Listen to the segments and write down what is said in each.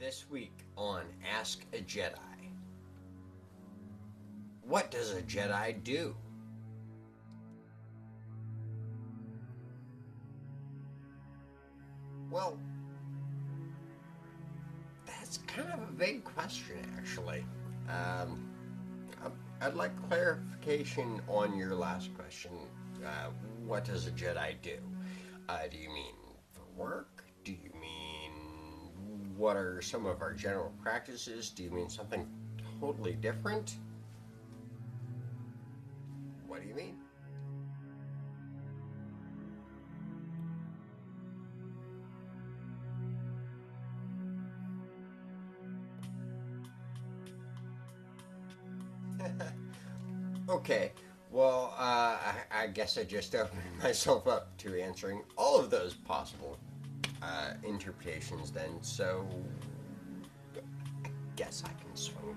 This week on Ask a Jedi. What does a Jedi do? Well, that's kind of a big question, actually. Um, I'd like clarification on your last question. What does a Jedi do? Do you mean for work? Do you mean what are some of our general practices? Do you mean something totally different? What do you mean? Okay, well, I guess I just opened myself up to answering all of those possible interpretations then, so I guess I can swing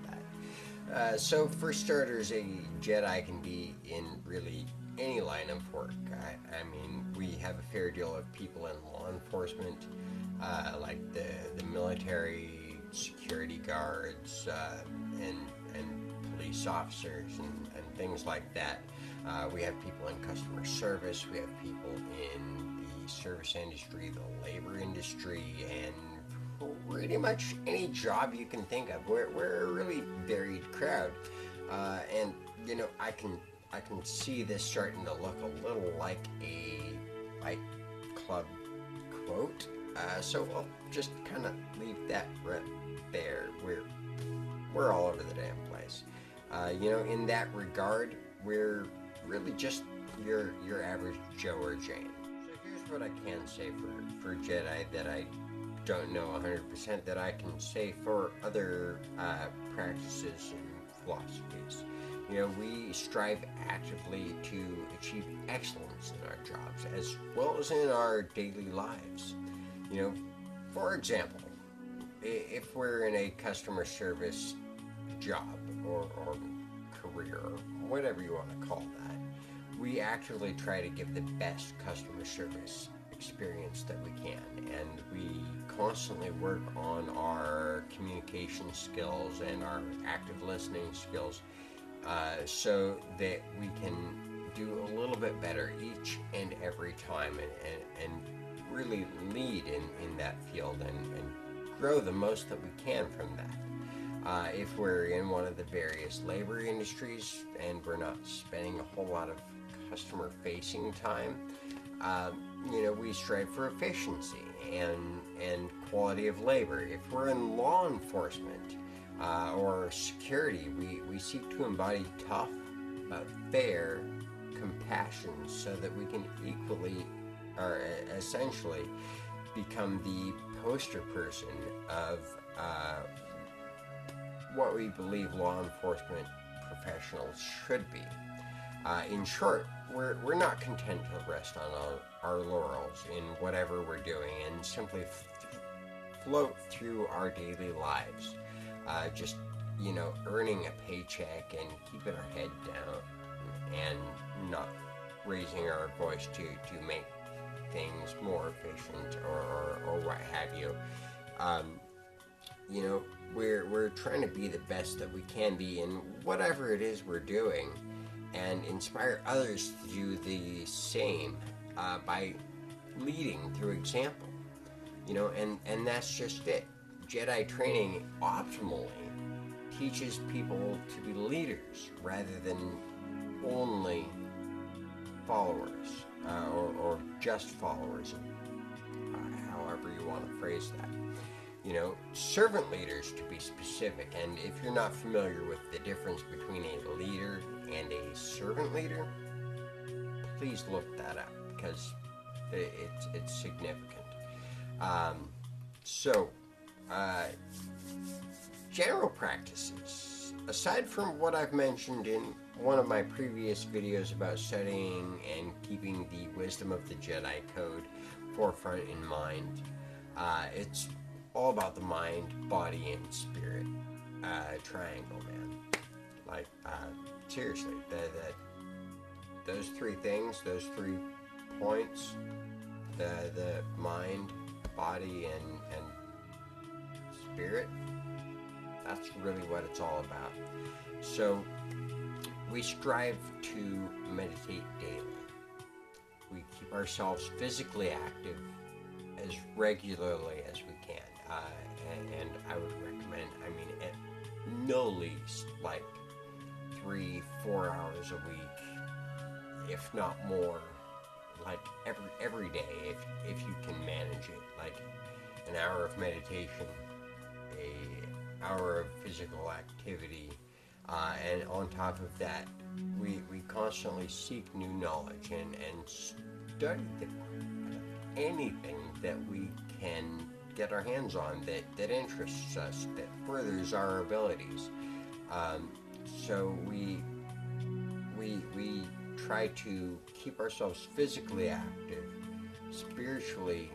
that. So, for starters, a Jedi can be in really any line of work. I mean, we have a fair deal of people in law enforcement, like the military, security guards, and police officers and things like that. We have people in customer service. We have people in the service industry, the labor industry, and pretty much any job you can think of. We're a really varied crowd, and you know I can see this starting to look a little like a Fight Club quote. So I'll just kind of leave that right there. We're all over the damn place. In that regard, we're really just your average Joe or Jane. So here's what I can say for Jedi that I don't know 100% that I can say for other practices and philosophies. We strive actively to achieve excellence in our jobs as well as in our daily lives. For example, if we're in a customer service job or career, or whatever you want to call that, we actively try to give the best customer service experience that we can, and we constantly work on our communication skills and our active listening skills so that we can do a little bit better each and every time and really lead in that field and grow the most that we can from that. If we're in one of the various labor industries and we're not spending a whole lot of customer facing time, we strive for efficiency and quality of labor. If we're in law enforcement or security, we seek to embody tough but fair compassion so that we can equally or essentially become the poster person of what we believe law enforcement professionals should be. In short, we're not content to rest on our laurels in whatever we're doing and simply float through our daily lives, just earning a paycheck and keeping our head down and not raising our voice to make things more efficient or what have you. We're trying to be the best that we can be in whatever it is we're doing and inspire others to do the same by leading through example. And that's just it. Jedi training optimally teaches people to be leaders rather than only followers or just followers, however you want to phrase that. Servant leaders to be specific, and if you're not familiar with the difference between a leader and a servant leader, please look that up because it's significant. General practices, aside from what I've mentioned in one of my previous videos about studying and keeping the wisdom of the Jedi Code forefront in mind, it's all about the mind, body, and spirit triangle, man. Like, seriously, those three things, those 3 points, the mind, body, and spirit. That's really what it's all about. So we strive to meditate daily. We keep ourselves physically active as regularly as we can. And I would recommend, at no least, like 3-4 hours a week, if not more, like every day, if you can manage it. Like an hour of meditation, a hour of physical activity, and on top of that, we constantly seek new knowledge and study anything that we can get our hands on that interests us, that furthers our abilities. So we try to keep ourselves physically active, spiritually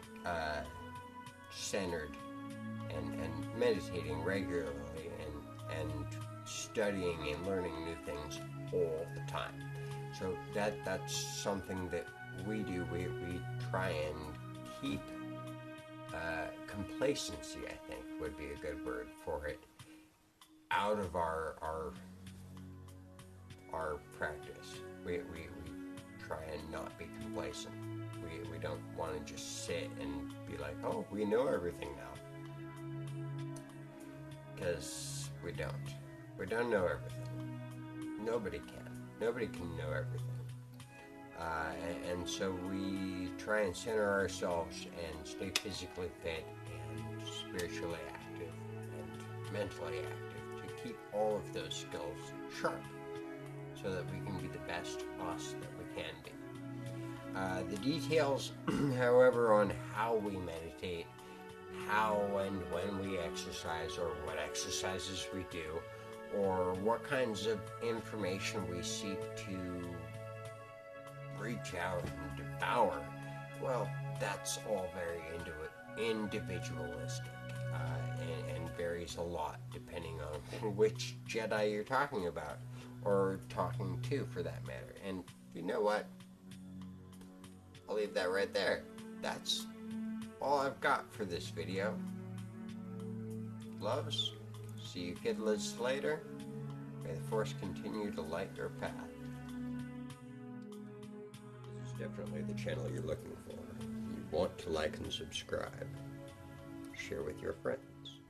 centered, and meditating regularly, and studying and learning new things all the time. So that's something that we do. We try and keep complacency, I think would be a good word for it, out of our practice. We try and not be complacent. We don't want to just sit and be like, oh, we know everything now. Because we don't. We don't know everything. Nobody can. Nobody can know everything. And so we try and center ourselves and stay physically fit and spiritually active and mentally active to keep all of those skills sharp so that we can be the best us that we can be. The details, however, on how we meditate, how and when we exercise, or what exercises we do, or what kinds of information we seek to reach out and devour, well, that's all very individualistic and varies a lot depending on which Jedi you're talking about, or talking to for that matter. And you know what? I'll leave that right there. That's all I've got for this video. Loves, see you kidlets later. May the Force continue to light your path. This is definitely the channel you're looking for. You want to like and subscribe. Share with your friends.